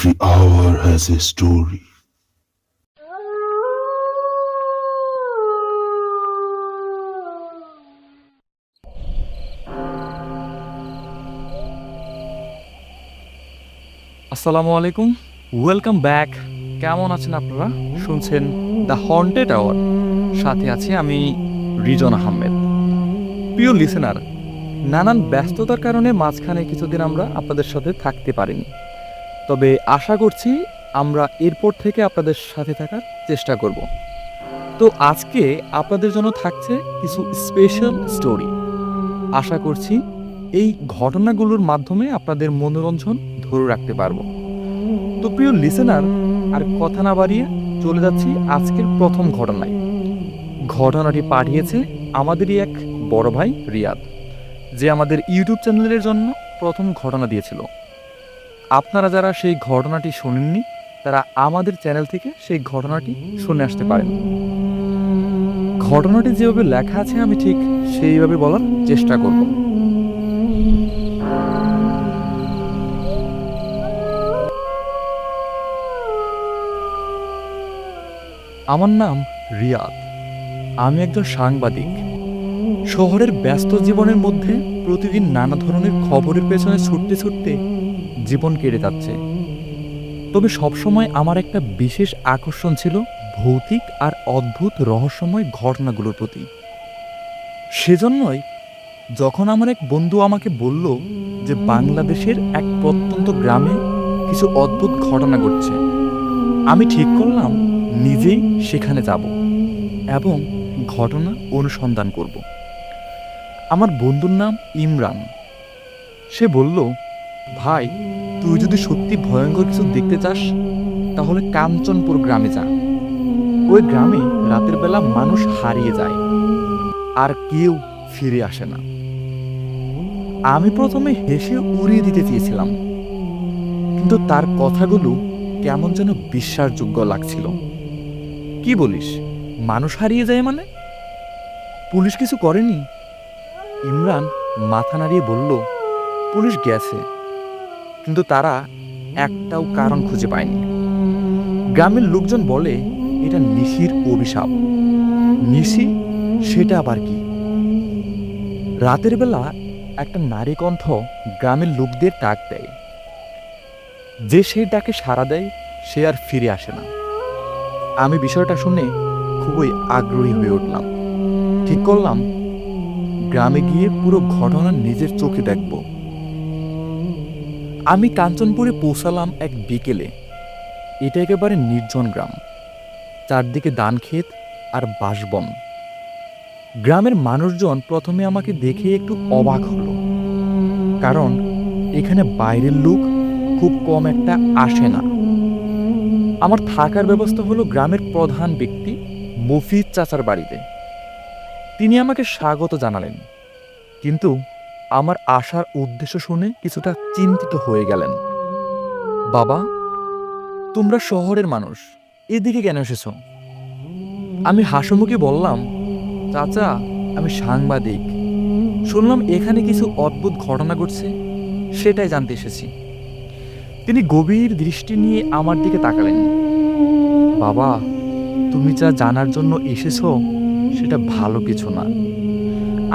Every hour has a story. আসসালামু আলাইকুম, welcome back. কেমন আছেন আপনারা? শুনছেন দ্য হন্টেড আওয়ার, সাথে আছি আমি রিজন আহমেদ। প্রিয় লিসেনার, নানান ব্যস্ততার কারণে মাঝখানে কিছুদিন আমরা আপনাদের সাথে থাকতে পারিনি, তবে আশা করছি আমরা এরপর থেকে আপনাদের সাথে থাকার চেষ্টা করব। তো আজকে আপনাদের জন্য থাকছে কিছু স্পেশাল স্টোরি। আশা করছি এই ঘটনাগুলোর মাধ্যমে আপনাদের মনোরঞ্জন ধরে রাখতে পারবো। তো প্রিয় লিসেনার, আর কথা না বাড়িয়ে চলে যাচ্ছি আজকের প্রথম ঘটনায়। ঘটনাটি পাঠিয়েছে আমাদেরই এক বড় ভাই রিয়াদ, যে আমাদের ইউটিউব চ্যানেলের জন্য প্রথম ঘটনা দিয়েছিল। আপনারা যারা সেই ঘটনাটি শোনেননি, তারা আমাদের চ্যানেল থেকে সেই ঘটনাটি শুনে আসতে পারেন। ঘটনাটি যেভাবে লেখা আছে আমি ঠিক সেইভাবে বলার চেষ্টা করব। আমার নাম রিয়াদ। আমি একজন সাংবাদিক। শহরের ব্যস্ত জীবনের মধ্যে প্রতিদিন নানা ধরনের খবরের পেছনে ছুটতে ছুটতে জীবন কেটে যাচ্ছে। তবে সবসময় আমার একটা বিশেষ আকর্ষণ ছিল ভৌতিক আর অদ্ভুত রহস্যময় ঘটনাগুলোর প্রতি। সেজন্যই যখন আমার এক বন্ধু আমাকে বলল যে বাংলাদেশের এক প্রত্যন্ত গ্রামে কিছু অদ্ভুত ঘটনা ঘটছে, আমি ঠিক করলাম নিজেই সেখানে যাব এবং ঘটনা অনুসন্ধান করব। আমার বন্ধুর নাম ইমরান। সে বলল, ভাই, তুই যদি সত্যি ভয়ঙ্কর কিছু দেখতে চাস তাহলে কাঞ্চনপুর গ্রামে যা। ওই গ্রামে রাতের বেলা মানুষ হারিয়ে যায় আর কেউ ফিরে আসে না। আমি প্রথমে হেসে উড়িয়ে দিতে চেয়েছিলাম, কিন্তু তার কথাগুলো কেমন যেন বিশ্বাসযোগ্য লাগছিল। কি বলিস, মানুষ হারিয়ে যায় মানে? পুলিশ কিছু করেনি? ইমরান মাথা নাড়িয়ে বলল, পুলিশ গেছে, কিন্তু তারা একটাও কারণ খুঁজে পায়নি। গ্রামের লোকজন বলে এটা নিশির অভিশাপ। নিশি? সেটা আবার কি? রাতের বেলা একটা নারী কণ্ঠ গ্রামের লোকদের ডাক দেয়। যে সেই ডাকে সাড়া দেয় সে আর ফিরে আসে না। আমি বিষয়টা শুনে খুবই আগ্রহী হয়ে উঠলাম। ঠিক করলাম গ্রামে গিয়ে পুরো ঘটনা নিজের চোখে দেখব। আমি কাঞ্চনপুরে পৌঁছালাম এক বিকেলে। এটা একেবারে নির্জন গ্রাম, চারদিকে ধানক্ষেত আর বাঁশবন। গ্রামের মানুষজন প্রথমে আমাকে দেখে একটু অবাক হলো, কারণ এখানে বাইরের লোক খুব কম একটা আসে না। আমার থাকার ব্যবস্থা হলো গ্রামের প্রধান ব্যক্তি মফিজ চাচার বাড়িতে। তিনি আমাকে স্বাগত জানালেন, কিন্তু আমার আসার উদ্দেশ্য শুনে কিছুটা চিন্তিত হয়ে গেলেন। বাবা, তোমরা শহরের মানুষ, এদিকে কেন এসেছ? আমি হাসিমুখে বললাম, চাচা, আমি সাংবাদিক। শুনলাম এখানে কিছু অদ্ভুত ঘটনা ঘটছে, সেটাই জানতে এসেছি। তিনি গভীর দৃষ্টি নিয়ে আমার দিকে তাকালেন। বাবা, তুমি যা জানার জন্য এসেছ সেটা ভালো কিছু না।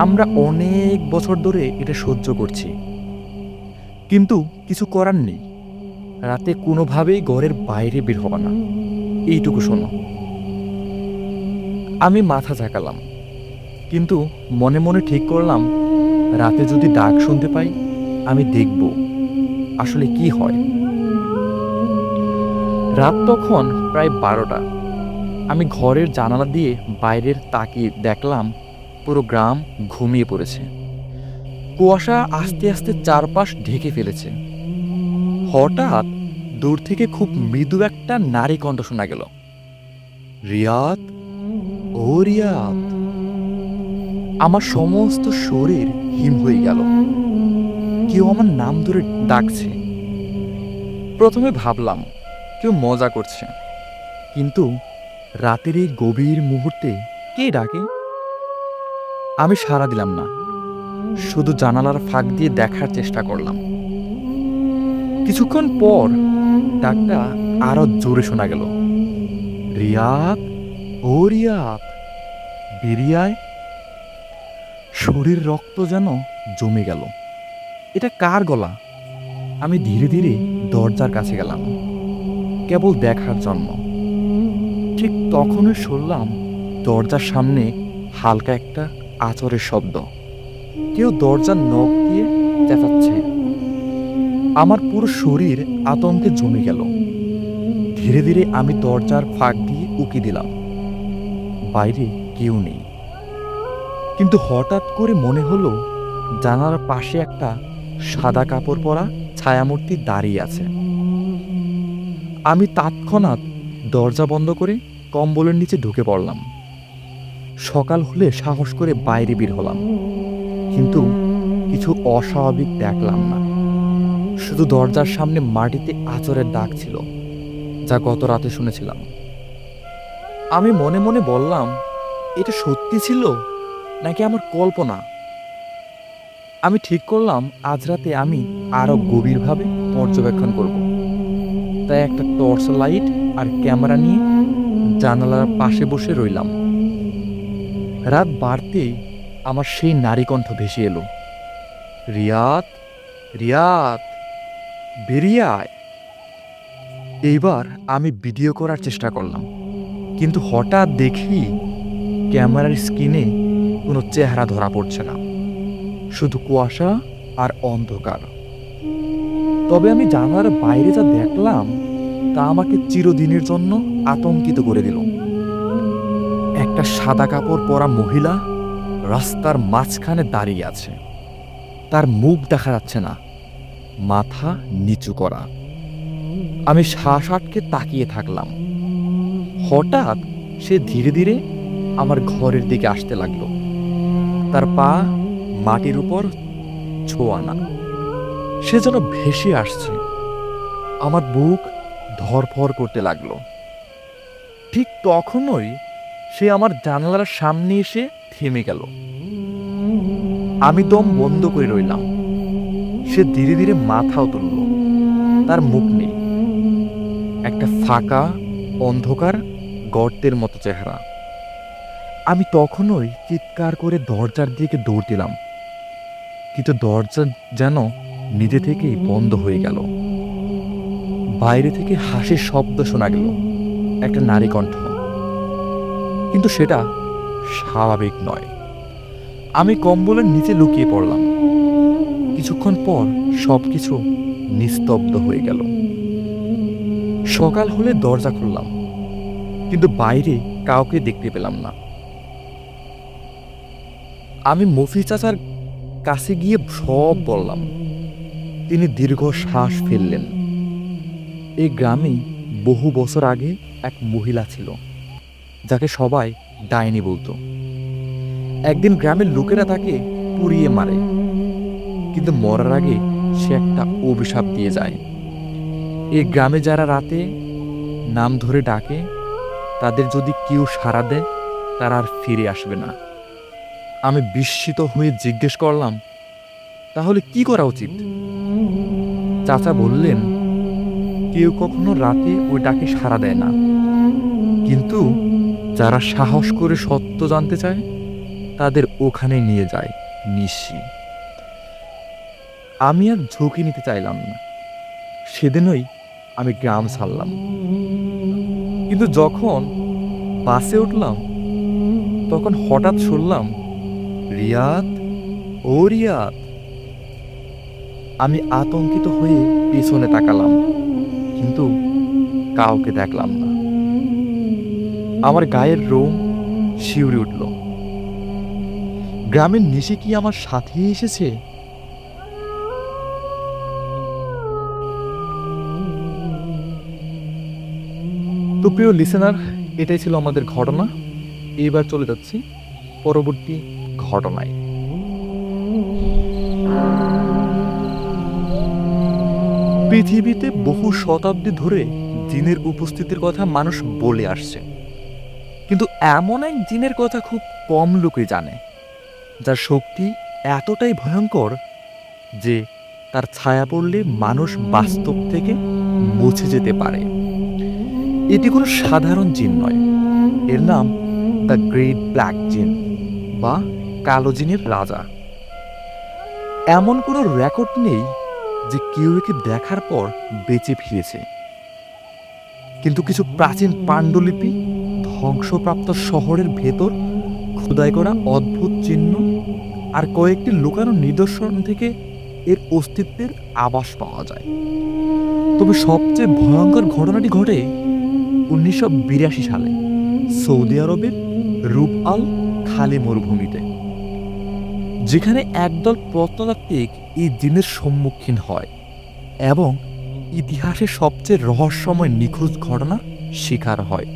আমরা অনেক বছর ধরে এটা সহ্য করছি, কিন্তু কিছু করার নেই। রাতে কোনোভাবেই ঘরের বাইরে বের হবা না, এইটুকু শোনো। আমি মাথা ঝাঁকালাম, কিন্তু মনে মনে ঠিক করলাম রাতে যদি ডাক শুনতে পাই আমি দেখব আসলে কি হয়। রাত তখন প্রায় 12টা। আমি ঘরের জানালা দিয়ে বাইরের তাকিয়ে দেখলাম পুরো গ্রাম ঘুমিয়ে পড়েছে। কুয়াশা আস্তে আস্তে চারপাশ ঢেকে ফেলেছে। হঠাৎ দূর থেকে খুব মৃদু একটা নারী কণ্ঠ শোনা গেল, রিয়াদ, ও রিয়াদ। আমার সমস্ত শরীর হিম হয়ে গেল। কেউ আমার নাম ধরে ডাকছে। প্রথমে ভাবলাম কেউ মজা করছে, কিন্তু রাতের এই গভীর মুহূর্তে কে ডাকে? আমি সাড়া দিলাম না, শুধু জানালার ফাঁক দিয়ে দেখার চেষ্টা করলাম। কিছুক্ষণ পর ডাকটা আরো জোরে শোনা গেল, রিয়াদ, ও রিয়াদ, বেরিয়ে আয়। শরীর রক্ত যেন জমে গেল। এটা কার গলা? আমি ধীরে ধীরে দরজার কাছে গেলাম, কেবল দেখার জন্য। ঠিক তখনই শুনলাম দরজার সামনে হালকা একটা আঁচড়ের শব্দ। কেউ দরজার নখ দিয়ে চেঁচাচ্ছে। আমার পুরো শরীর আতঙ্কে জমে গেল। ধীরে ধীরে আমি দরজার ফাঁক দিয়ে উকি দিলাম। বাইরে কেউ নেই, কিন্তু হঠাৎ করে মনে হলো জানালার পাশে একটা সাদা কাপড় পরা ছায়ামূর্তি দাঁড়িয়ে আছে। আমি তৎক্ষণাৎ দরজা বন্ধ করে কম্বলের নিচে ঢুকে পড়লাম। সকাল হলে সাহস করে বাইরে বের হলাম, কিন্তু কিছু অস্বাভাবিক দেখলাম না। শুধু দরজার সামনে মাটিতে আঁচড়ের দাগ ছিল, যা গত রাতে শুনেছিলাম। আমি মনে মনে বললাম, এটা সত্যি ছিল নাকি আমার কল্পনা? আমি ঠিক করলাম আজ রাতে আমি আরো গভীরভাবে পর্যবেক্ষণ করব। তাই একটা টর্চ লাইট আর ক্যামেরা নিয়ে জানালার পাশে বসে রইলাম। রাত বাড়তেই আমার সেই নারী কণ্ঠ ভেসে এলো, রিয়াদ, রিয়াদ, বেরিয়ে আয়। এইবার আমি ভিডিও করার চেষ্টা করলাম, কিন্তু হঠাৎ দেখি ক্যামেরার স্ক্রিনে কোনো চেহারা ধরা পড়ছে না, শুধু কুয়াশা আর অন্ধকার। তবে আমি জানালার বাইরে যা দেখলাম তা আমাকে চিরদিনের জন্য আতঙ্কিত করে দিল। একটা সাদা কাপড় পরা মহিলা রাস্তার মাঝখানে দাঁড়িয়ে আছে। তার মুখ দেখা যাচ্ছে না, মাথা নিচু করা। আমি শ্বাস আটকে তাকিয়ে থাকলাম। হঠাৎ সে ধীরে ধীরে আমার ঘরের দিকে আসতে লাগলো। তার পা মাটির উপর ছোঁয়ানা। সে যেন ভেসে আসছে। আমার বুক ধড়ফড় করতে লাগলো। ঠিক তখনই সে আমার জানালার সামনে এসে থেমে গেল। আমি দম বন্ধ করে রইলাম। সে ধীরে ধীরে মাথাও তুলল। তার মুখ নেই, একটা ফাঁকা অন্ধকার গর্তের মতো চেহারা। আমি তখনই চিৎকার করে দরজার দিকে দৌড় দিলাম, কিন্তু দরজা যেন নিজে থেকেই বন্ধ হয়ে গেল। বাইরে থেকে হাসির শব্দ শোনা গেল, একটা নারী কণ্ঠ, কিন্তু সেটা স্বাভাবিক নয়। আমি কম্বলের নিচে লুকিয়ে পড়লাম। কিছুক্ষণ পর সবকিছু নিস্তব্ধ হয়ে গেল। সকাল হলে দরজা খুললাম, কিন্তু বাইরে কাউকে দেখতে পেলাম না। আমি মফি চাচার কাছে গিয়ে সব বললাম। তিনি দীর্ঘ শ্বাস ফেললেন। এই গ্রামে বহু বছর আগে এক মহিলা ছিল, যাকে সবাই ডাইনি বলতো। একদিন গ্রামের লোকেরা তাকে পুড়িয়ে মারে, কিন্তু মরার আগে সে একটা অভিশাপ দিয়ে যায়। এই গ্রামে যারা রাতে নাম ধরে ডাকে, তাদের যদি কেউ সাড়া দেয়, তারা আর ফিরে আসবে না। আমি বিস্মিত হয়ে জিজ্ঞেস করলাম, তাহলে কি করা উচিত? চাচা বললেন, কেউ কখনো রাতে ওই ডাকে সাড়া দেয় না, কিন্তু যারা সাহস করে সত্য জানতে চায় তাদের ওখানে নিয়ে যায় নিশি। আমি আর ঝুঁকি নিতে চাইলাম না। সেদিনই আমি গ্রাম ছাড়লাম। কিন্তু যখন বাসে উঠলাম, তখন হঠাৎ শুনলাম, রিয়াদ, ও রিয়াদ। আমি আতঙ্কিত হয়ে পেছনে তাকালাম, কিন্তু কাউকে দেখলাম না। আমার গায়ের রোম শিউরে উঠল। গ্রামের নিশি কি আমার সাথে এসেছে? তো প্রিয় লিসেনার, এটাই ছিল আমাদের ঘটনা। এইবার চলে যাচ্ছি পরবর্তী ঘটনায়। পৃথিবীতে বহু শতাব্দী ধরে জিনের উপস্থিতির কথা মানুষ বলে আসছে, কিন্তু এমন এক জিনের কথা খুব কম লোকে জানে, যার শক্তি এতটাই ভয়ঙ্কর যে তার ছায়া পড়লে মানুষ বাস্তব থেকে মুছে যেতে পারে। এটি কোনো সাধারণ জিন নয়, এর নাম দ্য গ্রেট ব্ল্যাক জিন বা কালো জিনের রাজা। এমন কোনো রেকর্ড নেই যে কেউ একে দেখার পর বেঁচে ফিরেছে, কিন্তু কিছু প্রাচীন পাণ্ডুলিপি, ধ্বংসপ্রাপ্ত শহরের ভেতর খোদাই করা অদ্ভুত চিহ্ন আর কয়েকটি লুকানো নিদর্শন থেকে এর অস্তিত্বের আভাস পাওয়া যায়। তবে সবচেয়ে ভয়ঙ্কর ঘটনাটি ঘটে 1982 সালে সৌদি আরবের রুব আল খালি মরুভূমিতে, যেখানে একদল প্রত্নতাত্ত্বিক এই জিনের সম্মুখীন হয় এবং ইতিহাসের সবচেয়ে রহস্যময় নিখোঁজ ঘটনা শিকার হয়।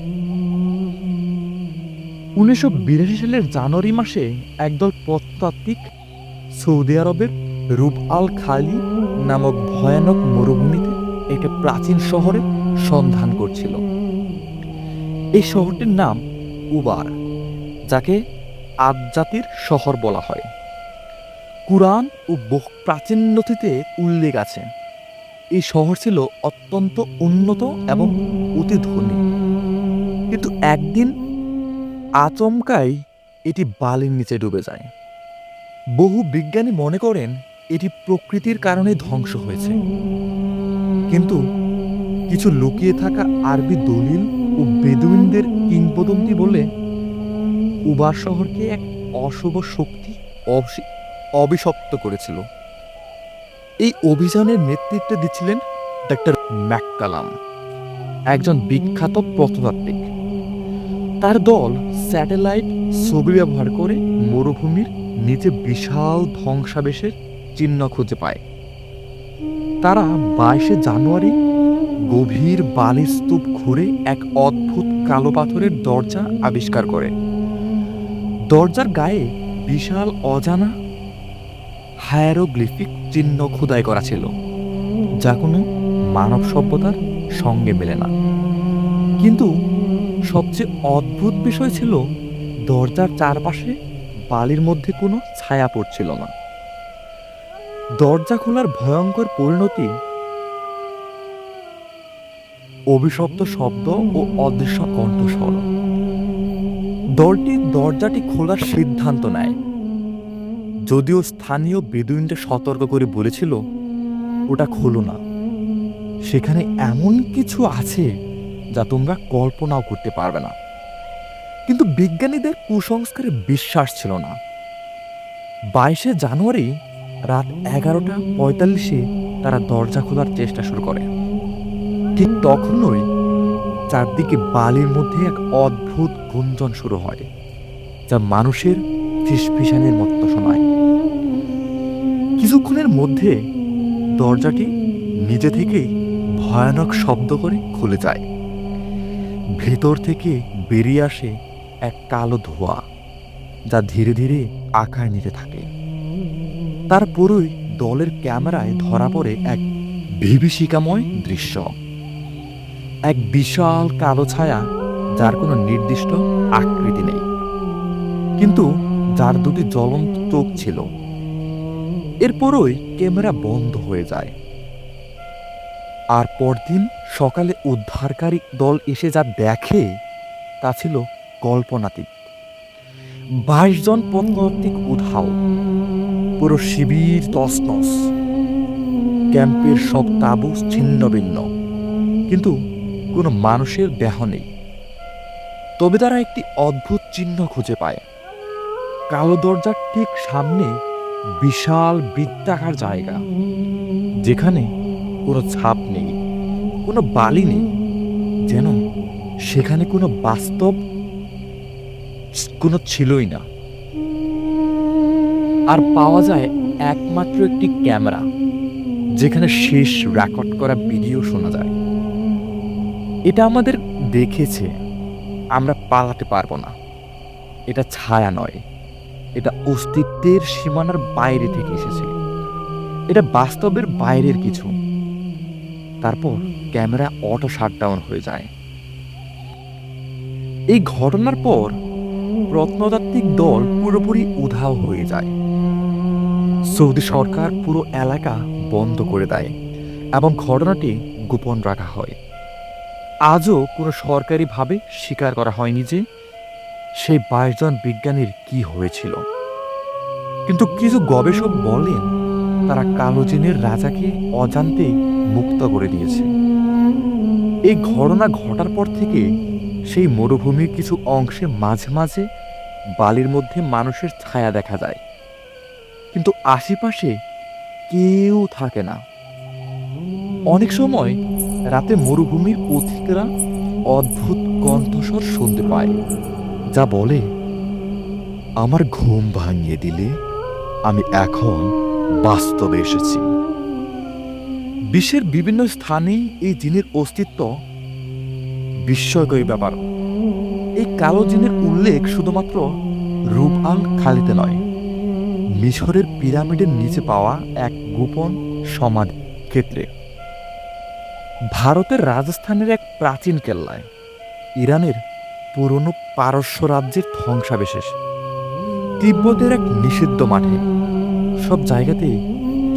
1982 সালের জানুয়ারি মাসে একদল প্রত্নতাত্ত্বিক সৌদি আরবের রুব আল খালি নামক ভয়ানক মরুভূমিতে একটি প্রাচীন শহরের সন্ধান করছিল। এই শহরটির নাম উবার, যাকে আদ জাতির শহর বলা হয়। কুরআন ও বহু প্রাচীন নথিতে উল্লেখ আছে এই শহর ছিল অত্যন্ত উন্নত এবং অতি ধনী, কিন্তু একদিন আচমকাই এটি বালির নিচে ডুবে যায়। বহু বিজ্ঞানী মনে করেন এটি প্রকৃতির কারণে ধ্বংস হয়েছে, কিন্তু কিছু লুকিয়ে থাকা আরবি দলিল ও বেদুইনদের কিংবদন্তি বলে উবার শহরকে এক অশুভ শক্তি অভিশপ্ত করেছিল। এই অভিযানের নেতৃত্বে দিচ্ছিলেন ডক্টর ম্যাককালাম, একজন বিখ্যাত প্রত্নতাত্ত্বিক। তার দল স্যাটেলাইট ছবি ব্যবহার করে মরুভূমির নিচে বিশাল ধ্বংসাবেশের চিহ্ন খুঁজে পায়। তারা 22 জানুয়ারি গভীর বালির স্তূপ ঘুরে এক অদ্ভুত কালো পাথরের দরজা আবিষ্কার করে। দরজার গায়ে বিশাল অজানা হায়ারোগ্লিফিক চিহ্ন খোদাই করা ছিল, যা কোনো মানব সভ্যতার সঙ্গে মেলে না। কিন্তু সবচেয়ে অদ্ভুত বিষয় ছিল দরজার চারপাশে বালির মধ্যে কোনো ছায়া পড়ছিল না। দরজা খোলার ভয়ঙ্কর পরিণতি অভিশপ্ত শব্দ ও অদৃশ্য কণ্ঠস্বর। দলটি দরজাটি খোলার সিদ্ধান্ত নেয়, যদিও স্থানীয় বেদুইনদের সতর্ক করে বলেছিল ওটা খোলো না, সেখানে এমন কিছু আছে যা তোমরা কল্পনাও করতে পারবে না। কিন্তু বিজ্ঞানীদের কুসংস্কারে বিশ্বাস ছিল না। 22 জানুয়ারি রাত 11:45 তারা দরজা খোলার চেষ্টা শুরু করে। ঠিক তখনই চারদিকে বালির মধ্যে এক অদ্ভুত গুঞ্জন শুরু হয়, যা মানুষের ফিসফিসানির মতো শোনায়। কিছুক্ষণের মধ্যে দরজাটি নিজে থেকেই ভয়ানক শব্দ করে খুলে যায়। ভেতর থেকে বেরিয়ে আসে এক কালো ধোঁয়া, যা ধীরে ধীরে আকার নিতে থাকে। তারপরই দলের ক্যামেরায় ধরা পড়ে এক বিভীষিকাময় দৃশ্য। এক বিশাল কালো ছায়া, যার কোনো নির্দিষ্ট আকৃতি নেই, কিন্তু যার দুটি জ্বলন্ত চোখ ছিল। এরপরই ক্যামেরা বন্ধ হয়ে যায়। আর পরদিন সকালে উদ্ধারকারী দল এসে যা দেখে তা ছিল কল্পনাতীত। 22 জন প্রত্নতাত্ত্বিক উধাও, পুরো শিবির তছনছ, ক্যাম্পের সব তাঁবু ছিন্ন ভিন্ন, কিন্তু কোনো মানুষের দেহ নেই। তবে তারা একটি অদ্ভুত চিহ্ন খুঁজে পায়। কালো দরজার ঠিক সামনে বিশাল বৃত্তাকার জায়গা, যেখানে কোনো ছাপ নেই, কোনো বালি নেই, যেন সেখানে কোনো বাস্তব কোনো ছিলই না। আর পাওয়া যায় একমাত্র একটি ক্যামেরা, যেখানে শেষ রেকর্ড করা ভিডিও শোনা যায়। এটা আমাদের দেখেছে, আমরা পালাতে পারবো না। এটা ছায়া নয়, এটা অস্তিত্বের সীমানার বাইরে থেকে এসেছে, এটা বাস্তবের বাইরের কিছু। তারপর ক্যামেরা অটো শাটডাউন হয়ে যায়। এই ঘটনার পর প্রত্নতাত্ত্বিক দল পুরোপুরি উধাও হয়ে যায়। সৌদি সরকার পুরো এলাকা বন্ধ করে দেয় এবং ঘটনাটি গোপন রাখা হয়। আজও কোনো সরকারিভাবে স্বীকার করা হয়নি যে সেই 22 জন বিজ্ঞানীর কি হয়েছিল। কিন্তু কিছু গবেষক বলেন তারা কালো জিনের রাজাকে অজান্তেই মুক্ত করে দিয়েছে। এই ঘটনা ঘটার পর থেকে সেই মরুভূমির কিছু অংশে মাঝে মাঝে বালির মধ্যে মানুষের ছায়া দেখা যায়, কিন্তু আশেপাশে কেউ থাকে না। অনেক সময় রাতে মরুভূমির পথিকরা অদ্ভুত কণ্ঠস্বর শুনতে পায়, যা বলে, আমার ঘুম ভাঙিয়ে দিলে আমি এখন বাস্তবে এসেছি। বিশ্বের বিভিন্ন স্থানে এই জিনের অস্তিত্ব বিস্ময়করী ব্যাপার। এই কালো জিনের উল্লেখ শুধুমাত্র রূপ আল খালিতে নয়, মিশরের পিরামিডের নিচে পাওয়া এক গোপন সমাধি ক্ষেত্রে, ভারতের রাজস্থানের এক প্রাচীন কেল্লায়, ইরানের পুরনো পারস্য রাজ্যের ধ্বংসাবশেষ, তিব্বতের এক নিষিদ্ধ মাঠে, সব জায়গাতেই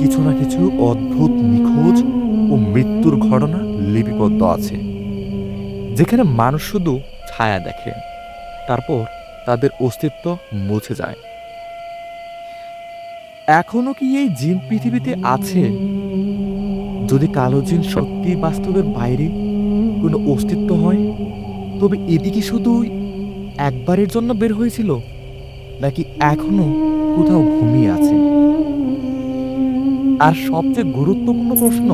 কিছু না কিছু অদ্ভুত নিখোঁজ ও মৃত্যুর ঘটনা লিপিবদ্ধ আছে, যেখানে মানুষ শুধু ছায়া দেখে, তারপর তাদের অস্তিত্ব মুছে যায়। এখনো কি এই জিন পৃথিবীতে আছে? যদি কালো জিন সত্যি বাস্তবের বাইরে কোনো অস্তিত্ব হয়, তবে এদিকে শুধু একবারের জন্য বের হয়েছিল, নাকি এখনো কোথাও ঘুমিয়ে আছে? আর সবচেয়ে গুরুত্বপূর্ণ প্রশ্ন,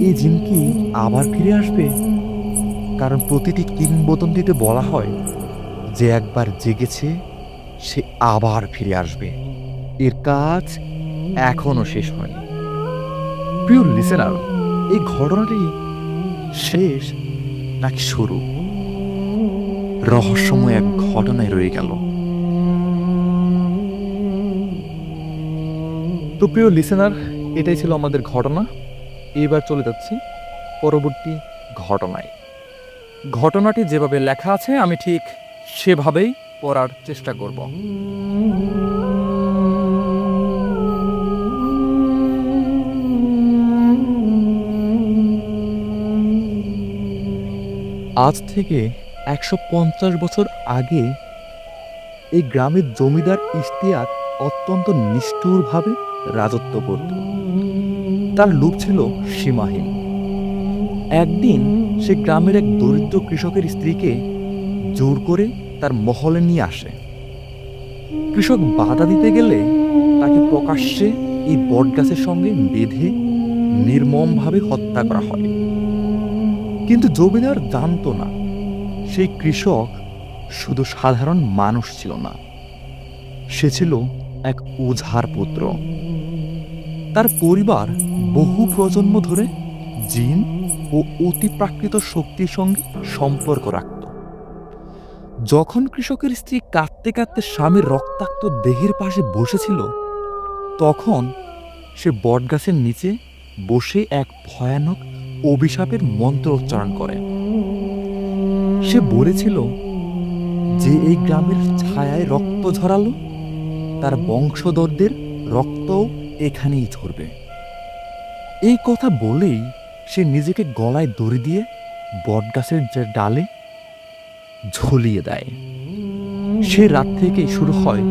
এই জিন কি আবার ফিরে আসবে? কারণ প্রতিটি কিংবদন্তিতে বলা হয় যে একবার জেগেছে সে আবার ফিরে আসবে। এর কাজ এখনো শেষ হয়নি। প্রিয় লিসেনার, এই ঘটনাটি শেষ নাকি শুরু? রহস্যময় এক ঘটনায় রয়ে গেল। তো প্রিয় লিসেনার, এটাই ছিল আমাদের ঘটনা। এবার চলে যাচ্ছি পরবর্তী ঘটনায়। ঘটনাটি যেভাবে লেখা আছে আমি ঠিক সেভাবেই পড়ার চেষ্টা করব। আজ থেকে 150 বছর আগে এই গ্রামের জমিদার ইশতিয়াক অত্যন্ত নিষ্ঠুরভাবে রাজত্ব করত। তার লোভ ছিল সীমাহীন। একদিন সে গ্রামের এক দরিদ্র কৃষকের স্ত্রীকে জোর করে তার মহলে নিয়ে আসে। কৃষক বাধা দিতে গেলে তাকে প্রকাশ্যে এই বটগাছের সঙ্গে বেঁধে নির্মমভাবে হত্যা করা হয়। কিন্তু জমিদার জানতো না সেই কৃষক শুধু সাধারণ মানুষ ছিল না, সে ছিল এক ওঝার পুত্র। তার পরিবার বহু প্রজন্ম ধরে জিন ও অতিপ্রাকৃত শক্তির সঙ্গে সম্পর্ক রাখত। যখন কৃষকের স্ত্রী কাঁদতে কাঁদতে স্বামীর রক্তাক্ত দেহের পাশে বসেছিল, তখন সে বটগাছের নিচে বসে এক ভয়ানক অভিশাপের মন্ত্র উচ্চারণ করে। সে বলেছিল, যে এই গ্রামের ছায়ায় রক্ত ঝরালো, তার বংশধরদের রক্তও এখানেই ঝরবে। এই কথা বলেই সে নিজেকে গলায় দড়ি দিয়ে বটগাছের যে ডালে ঝুলিয়ে দেয়। সে রাত থেকেই শুরু হয়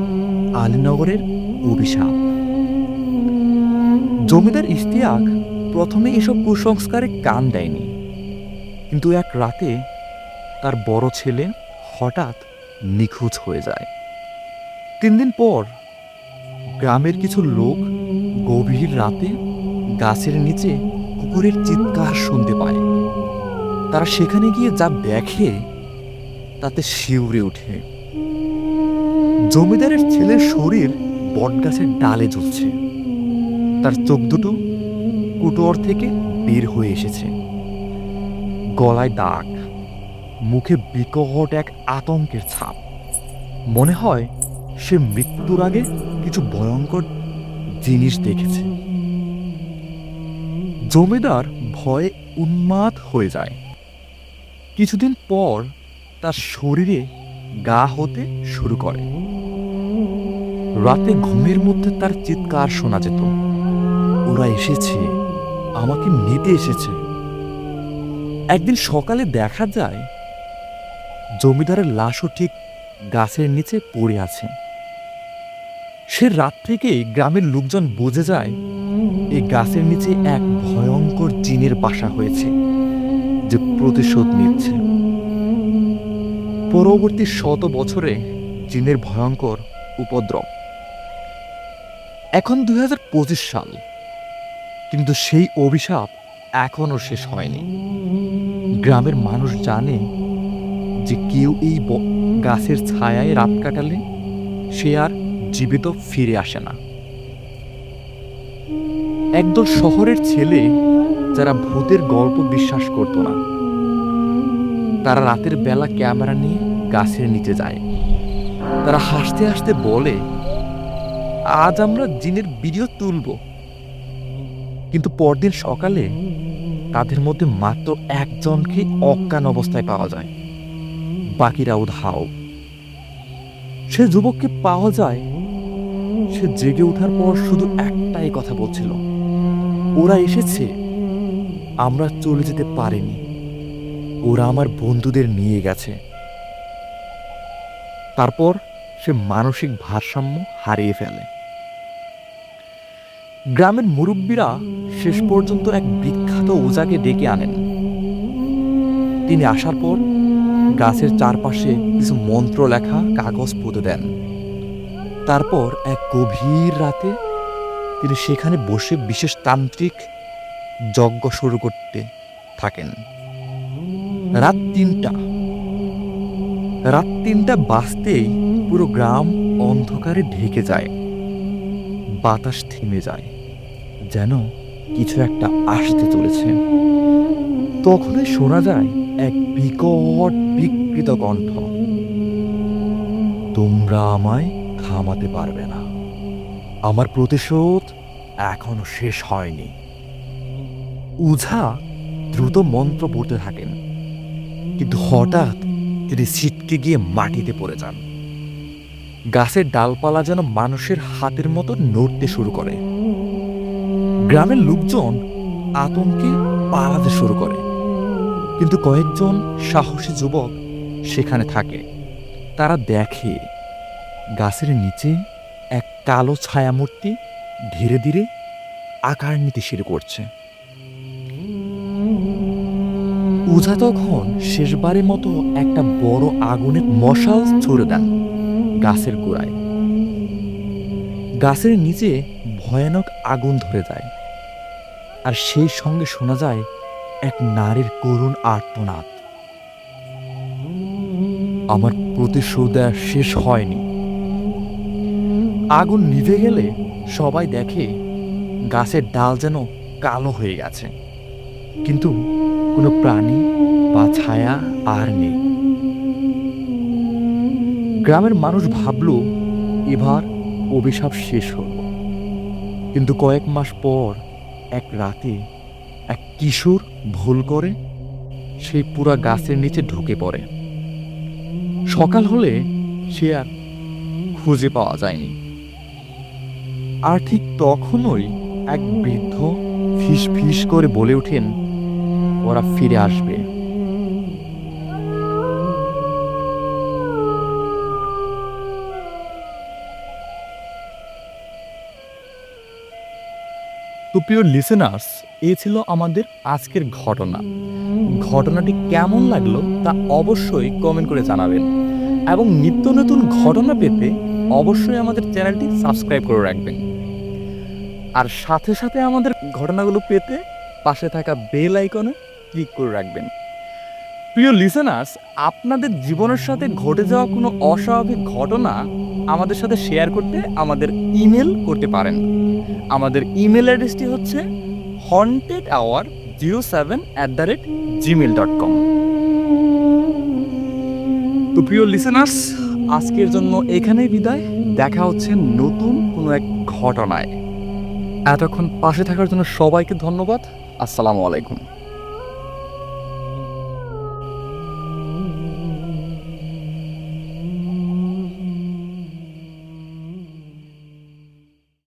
আলীনগরের অভিশাপ। জমিদার ইশতিয়াক প্রথমে এসব কুসংস্কারে কান দেয়নি, কিন্তু এক রাতে তার বড় ছেলে হঠাৎ নিখোঁজ হয়ে যায়। 3 দিন পর গ্রামের কিছু লোক গভীর রাতে গাছের নিচে কুকুরের চিৎকার শুনতে পায়। তারা সেখানে গিয়ে যা দেখে তাতে শিউরে ওঠে। জমিদারের ছেলের শরীর বটগাছের ডালে ঝুলছে, তার চোখ দুটো কুটোর থেকে বের হয়ে এসেছে, গলায় দাগ, মুখে বিকট এক আতঙ্কের ছাপ। মনে হয় সে মৃত্যুর আগে কিছু ভয়ঙ্কর জিনিস দেখেছে। জমিদার ভয়ে উন্মাদ হয়ে যায়। কিছুদিন পর তার শরীরে গা হতে শুরু করে। রাতে ঘুমের মধ্যে তার চিৎকার শোনা যেত, ওরা এসেছে, আমাকে নিতে এসেছে। একদিন সকালে দেখা যায় জমিদারের লাশও ঠিক গাছের নিচে পড়ে আছে। সে রাত থেকেই গ্রামের লোকজন বুঝে যায় এই গাছের নিচে এক ভয়ঙ্কর জিনের বাসা হয়েছে, যে প্রতিশোধ নিচ্ছে। পরবর্তী 100 বছরে জিনের ভয়ঙ্কর উপদ্রব। এখন 2025 সাল, কিন্তু সেই অভিশাপ এখনো শেষ হয়নি। গ্রামের মানুষ জানে যে কেউ এই গাছের ছায়ায় রাত কাটালে সে আর জীবিত ফিরে আসে না। একদল শহরের ছেলে যারা ভূতের গল্প বিশ্বাস করত না, তারা রাতের বেলা ক্যামেরা নিয়ে গাছের নিচে যায়। তারা হাসতে হাসতে বলে, আজ আমরা জিনের ভিডিও তুলব। কিন্তু পরদিন সকালে তাদের মধ্যে মাত্র একজনকে অজ্ঞান অবস্থায় পাওয়া যায়, বাকিরা উধাও। সে যুবককে পাওয়া যায়, সে জেগে ওঠার পর শুধু একটাই কথা বলছিল, ওরা এসেছে, আমরা চলে যেতে পারিনি, ওরা আমার বন্ধুদের নিয়ে গেছে। তারপর সে মানসিক ভারসাম্য হারিয়ে ফেলে। গ্রামের মুরব্বীরা শেষ পর্যন্ত এক বিখ্যাত ওঝাকে ডেকে আনেন। তিনি আসার পর গাছের চারপাশে কিছু মন্ত্র লেখা কাগজ পুঁতে দেন। তারপর এক গভীর রাতে তিনি সেখানে বসে বিশেষ তান্ত্রিক যজ্ঞ শুরু করতে থাকেন। রাত 3টা বাজতেই পুরো গ্রাম অন্ধকারে ঢেকে যায়। বাতাস থেমে যায়, যেন কিছু একটা আসতে চলেছে। তখনই শোনা যায় এক বিকট বিকৃত কণ্ঠ, তোমরা আমায় থামাতে পারবে না, আমার প্রতিশোধ এখনো শেষ হয়নি। ওঝা দ্রুত মন্ত্র পড়তে থাকেন, কিন্তু হঠাৎ তিনি ছিটকে গিয়ে মাটিতে পড়ে যান। গাছের ডালপালা যেন মানুষের হাতের মতো নড়তে শুরু করে। গ্রামের লোকজন আতঙ্কে পালাতে শুরু করে, কিন্তু কয়েকজন সাহসী যুবক সেখানে থাকে। তারা দেখে গাছের নিচে এক কালো ছায়ামূর্তি ধীরে ধীরে আকার নিতে শুরু করছে। ওঝা তখন শেষবারের মতো একটা বড় আগুনের মশাল ছুড়ে দেন গাছের গোড়ায়। গাছের নিচে ভয়ানক আগুন ধরে যায়, আর সেই সঙ্গে শোনা যায় এক নারীর করুণ আর্তনাদ, আমার প্রতিশোধ শেষ হয়নি। আগুন নিভে গেলে সবাই দেখে গাছের ডাল যেন কালো হয়ে গেছে, কিন্তু কোনো প্রাণী বা ছায়া আর নেই। গ্রামের মানুষ ভাবল এবার অভিশাপ শেষ হল। কিন্তু কয়েক মাস পর এক রাতে এক কিশোর ভুল করে সেই পুরা গাছের নিচে ঢুকে পড়ে। সকাল হলে সে আর খুঁজে পাওয়া যায়নি। আর ঠিক তখনই এক বৃদ্ধ ফিস ফিস করে বলে ওঠেন, ওরা ফিরে আসবে। তো প্রিয় লিসেনার্স, এই ছিল আমাদের আজকের ঘটনাটি কেমন লাগলো তা অবশ্যই কমেন্ট করে জানাবেন, এবং নিত্য নতুন ঘটনা পেতে অবশ্যই আমাদের চ্যানেলটি সাবস্ক্রাইব করে রাখবেন। আর সাথে সাথে আমাদের ঘটনাগুলো পেতে পাশে থাকা বেল আইকনে ক্লিক করে রাখবেন। প্রিয় লিসেনার্স, আপনাদের জীবনের সাথে ঘটে যাওয়া কোনো অস্বাভাবিক ঘটনা আমাদের সাথে শেয়ার করতে আমাদের ইমেল করতে পারেন। আমাদের ইমেল অ্যাড্রেসটি হচ্ছে hauntedhour07@gmail.com। তো প্রিয় লিসেনার্স, আজকের জন্য এখানেই বিদায়। দেখা হচ্ছে নতুন কোনো এক ঘটনায়। এতক্ষণ পাশে থাকার জন্য সবাইকে ধন্যবাদ। আসসালামু আলাইকুম।